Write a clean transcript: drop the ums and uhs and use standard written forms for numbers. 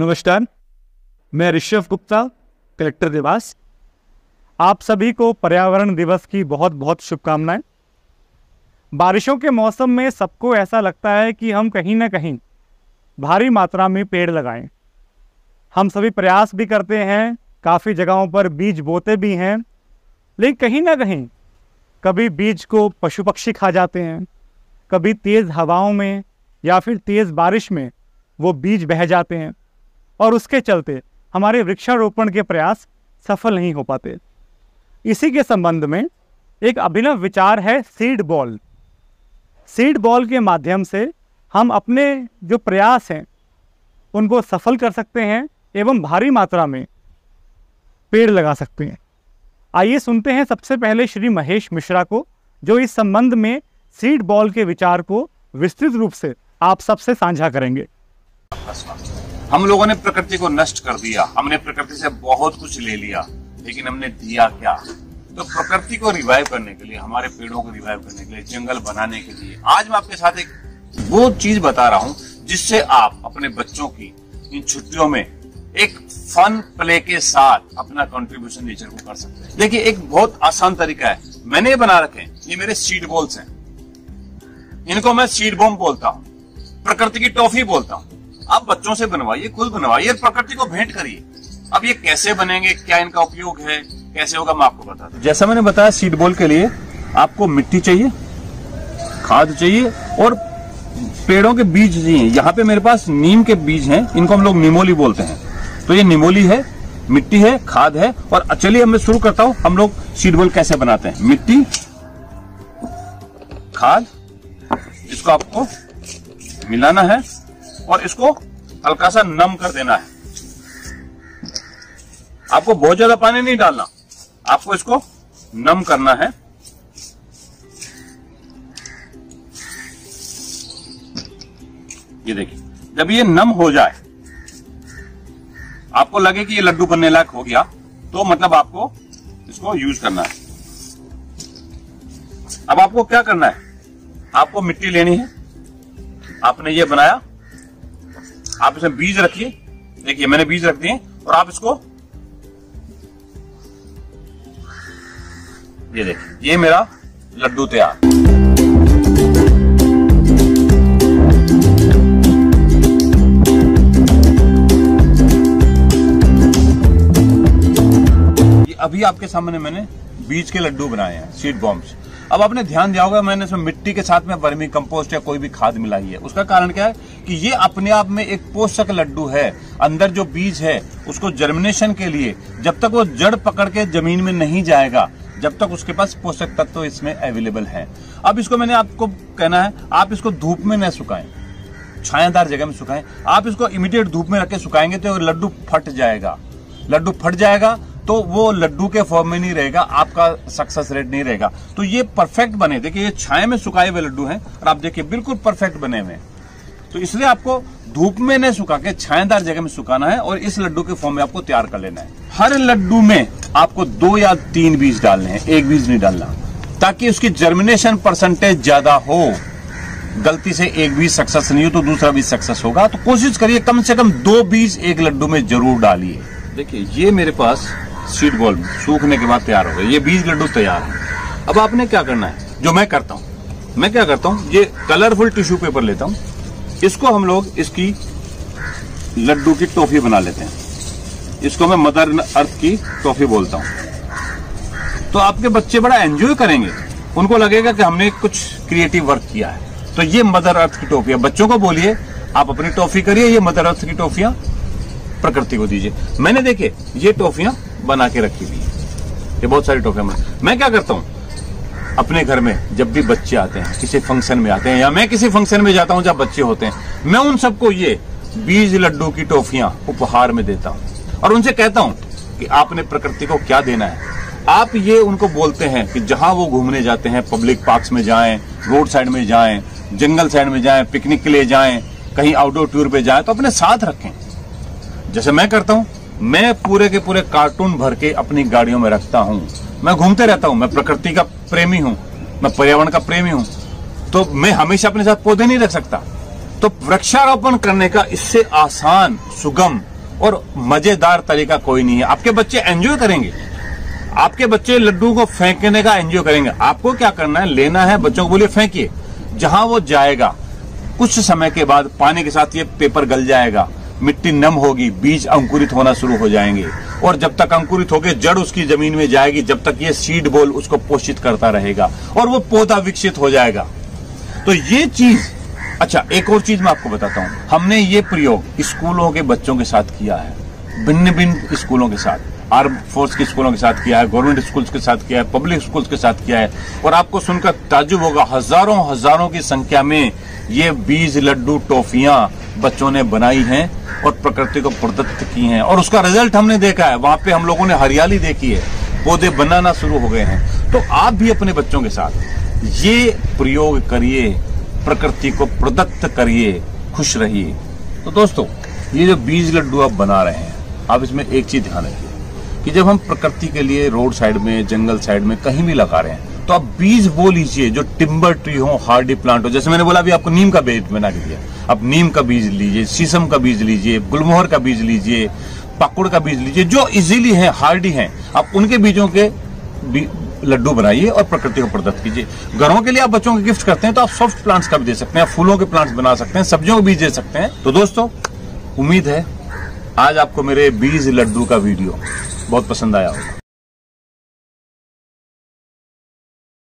नमस्कार, मैं ऋषभ गुप्ता, कलेक्टर देवास। आप सभी को पर्यावरण दिवस की बहुत बहुत शुभकामनाएं। बारिशों के मौसम में सबको ऐसा लगता है कि हम कहीं ना कहीं भारी मात्रा में पेड़ लगाएं। हम सभी प्रयास भी करते हैं, काफ़ी जगहों पर बीज बोते भी हैं, लेकिन कहीं ना कहीं कभी बीज को पशु पक्षी खा जाते हैं, कभी तेज़ हवाओं में या फिर तेज़ बारिश में वो बीज बह जाते हैं और उसके चलते हमारे वृक्षारोपण के प्रयास सफल नहीं हो पाते। इसी के संबंध में एक अभिनव विचार है सीड बॉल। सीड बॉल के माध्यम से हम अपने जो प्रयास हैं उनको सफल कर सकते हैं एवं भारी मात्रा में पेड़ लगा सकते हैं। आइए सुनते हैं सबसे पहले श्री महेश मिश्रा को, जो इस संबंध में सीड बॉल के विचार को विस्तृत रूप से आप सबसे साझा करेंगे। हम लोगों ने प्रकृति को नष्ट कर दिया, हमने प्रकृति से बहुत कुछ ले लिया, लेकिन हमने दिया क्या? तो प्रकृति को रिवाइव करने के लिए, हमारे पेड़ों को रिवाइव करने के लिए, जंगल बनाने के लिए आज मैं आपके साथ एक वो चीज बता रहा हूं जिससे आप अपने बच्चों की इन छुट्टियों में एक फन प्ले के साथ अपना कंट्रीब्यूशन नेचर को कर सकते हैं। देखिए, एक बहुत आसान तरीका है, मैंने ये बना रखे हैं, ये मेरे सीड बॉल्स हैं। इनको मैं सीड बॉम्ब बोलता हूं, प्रकृति की टॉफी बोलता हूं। आप बच्चों से बनवाइए, खुद बनवाइए, प्रकृति को भेंट करिए। अब ये कैसे बनेंगे, क्या इनका उपयोग है, कैसे होगा, मैं आपको बताता हूं। जैसा मैंने बताया, सीड बॉल के लिए आपको मिट्टी चाहिए, खाद चाहिए और पेड़ों के बीज चाहिए। यहाँ पे मेरे पास नीम के बीज हैं, इनको हम लोग निमोली बोलते हैं। तो ये निमोली है, मिट्टी है, खाद है। और चलिए मैं शुरू करता हूं, हम लोग सीड बॉल कैसे बनाते हैं। मिट्टी, खाद, इसको आपको मिलाना है और इसको हल्का सा नम कर देना है। आपको बहुत ज्यादा पानी नहीं डालना, आपको इसको नम करना है। ये देखिए, जब ये नम हो जाए, आपको लगे कि ये लड्डू बनने लायक हो गया, तो मतलब आपको इसको यूज करना है। अब आपको क्या करना है, आपको मिट्टी लेनी है। आपने ये बनाया, आप इसमें बीज रखिए। देखिए, मैंने बीज रख दिए और आप इसको, ये देखिए, ये मेरा लड्डू तैयार। ये अभी आपके सामने मैंने बीज के लड्डू बनाए हैं, सीड बॉम्ब्स। अब आपने ध्यान दिया होगा, मैंने इसमें मिट्टी के साथ में वर्मी कंपोस्ट या कोई भी खाद मिलाई है। उसका कारण क्या है कि ये अपने आप में एक पोषक लड्डू है। अंदर जो बीज है उसको जर्मिनेशन के लिए, जब तक वो जड़ पकड़ के जमीन में नहीं जाएगा, जब तक उसके पास पोषक तत्व तो इसमें अवेलेबल है। अब इसको मैंने आपको कहना है, आप इसको धूप में न सुखाएं, छायादार जगह में सुखाएं। आप इसको इमीडिएट धूप में रख के सुखाएंगे तो लड्डू फट जाएगा। लड्डू फट जाएगा तो वो लड्डू के फॉर्म में नहीं रहेगा, आपका सक्सेस रेट नहीं रहेगा। तो ये परफेक्ट बने, देखिए ये छाया में सुखाए हुए लड्डू हैं और आप देखिए बिल्कुल परफेक्ट बने हुए हैं। तो इसलिए आपको धूप में नहीं सुखा के छायादार जगह में सुखाना है और इस लड्डू के फॉर्म में आपको तैयार कर लेना है। हर लड्डू में आपको 2 या 3 बीज डालने हैं, 1 बीज नहीं डालना, ताकि उसकी जर्मिनेशन परसेंटेज ज्यादा हो। गलती से 1 बीज सक्सेस नहीं हो तो दूसरा बीज सक्सेस होगा। तो कोशिश करिए कम से कम 2 बीज एक लड्डू में जरूर डालिए। देखिए, ये मेरे पास सीड बॉल सूखने के बाद तैयार हो गए, ये बीज लड्डू तैयार है। अब आपने क्या करना है, जो मैं करता हूं, मैं क्या करता हूं, ये कलरफुल टिश्यू पेपर लेता हूं, इसको हम लोग इसकी लड्डू की टॉफी बना लेते हैं। इसको मैं मदर अर्थ की टॉफी बोलता हूं। तो आपके बच्चे बड़ा एंजॉय करेंगे, उनको लगेगा कि हमने कुछ क्रिएटिव वर्क किया है। तो ये मदर अर्थ की टॉफी है। बच्चों को बोलिए आप अपनी टॉफी करिए, ये मदर अर्थ की टॉफियां प्रकृति को दीजिए। मैंने देखिए ये टॉफियां बना के रखी हुई है, ये बहुत सारी टॉफियां। मैं क्या करता हूं, अपने घर में जब भी बच्चे आते हैं, किसी फंक्शन में आते हैं या मैं किसी फंक्शन में जाता हूं जब बच्चे होते हैं, मैं उन सबको ये बीज लड्डू की टॉफियां उपहार में देता हूं और उनसे कहता हूं कि आपने प्रकृति को क्या देना है। आप ये उनको बोलते हैं कि जहां वो घूमने जाते हैं, पब्लिक पार्क्स में जाएं, रोड साइड में जाएं, जंगल साइड में जाएं, पिकनिक के लिए जाएं, कहीं आउटडोर टूर पे जाएं, तो अपने साथ रखें। जैसे मैं करता हूं, मैं पूरे के पूरे कार्टून भर के अपनी गाड़ियों में रखता हूं। मैं घूमते रहता हूं, मैं प्रकृति का प्रेमी हूं, मैं पर्यावरण का प्रेमी हूं, तो मैं हमेशा अपने साथ पौधे नहीं रख सकता। तो वृक्षारोपण करने का इससे आसान, सुगम और मजेदार तरीका कोई नहीं है। आपके बच्चे एंजॉय करेंगे, आपके बच्चे लड्डू को फेंकने का एंजॉय करेंगे। आपको क्या करना है, लेना है, बच्चों को बोलिए फेंकिए, जहां वो जाएगा कुछ समय के बाद पानी के साथ ये पेपर गल जाएगा, मिट्टी नम होगी, बीज अंकुरित होना शुरू हो जाएंगे, और जब तक अंकुरित होकर जड़ उसकी जमीन में जाएगी, जब तक ये सीड बॉल उसको पोषित करता रहेगा और वो पौधा विकसित हो जाएगा। तो ये चीज, अच्छा एक और चीज मैं आपको बताता हूं, हमने ये प्रयोग स्कूलों के बच्चों के साथ किया है, भिन्न भिन्न स्कूलों के साथ, आर्म फोर्स के स्कूलों के साथ किया है, गवर्नमेंट स्कूल्स के साथ किया है, पब्लिक स्कूल्स के साथ किया है, और आपको सुनकर ताज्जुब होगा, हजारों की संख्या में ये बीज लड्डू टॉफियां बच्चों ने बनाई हैं और प्रकृति को प्रदत्त की हैं, और उसका रिजल्ट हमने देखा है। वहां पे हम लोगों ने हरियाली देखी है, पौधे बनाना शुरू हो गए हैं। तो आप भी अपने बच्चों के साथ ये प्रयोग करिए, प्रकृति को प्रदत्त करिए, खुश रहिए। तो दोस्तों, ये जो बीज लड्डू आप बना रहे हैं, आप इसमें एक चीज ध्यान रखिए कि जब हम प्रकृति के लिए रोड साइड में, जंगल साइड में कहीं भी लगा रहे हैं, तो आप बीज वो लीजिए जो टिम्बर ट्री हो, हार्डी प्लांट हो। जैसे मैंने बोला अभी आपको नीम का बीज बना के दिया, आप नीम का बीज लीजिए, शीशम का बीज लीजिए, गुलमोहर का बीज लीजिए, पाकुड़ का बीज लीजिए, जो इजीली है, हार्डी हैं, आप उनके बीजों के लड्डू बनाइए और प्रकृति को प्रदत्त कीजिए। घरों के लिए आप बच्चों को गिफ्ट करते हैं तो आप सॉफ्ट प्लांट्स का भी दे सकते हैं, फूलों के प्लांट्स बना सकते हैं, सब्जियों को बीज दे सकते हैं। तो दोस्तों, उम्मीद है आज आपको मेरे बीज लड्डू का वीडियो बहुत पसंद आया होगा।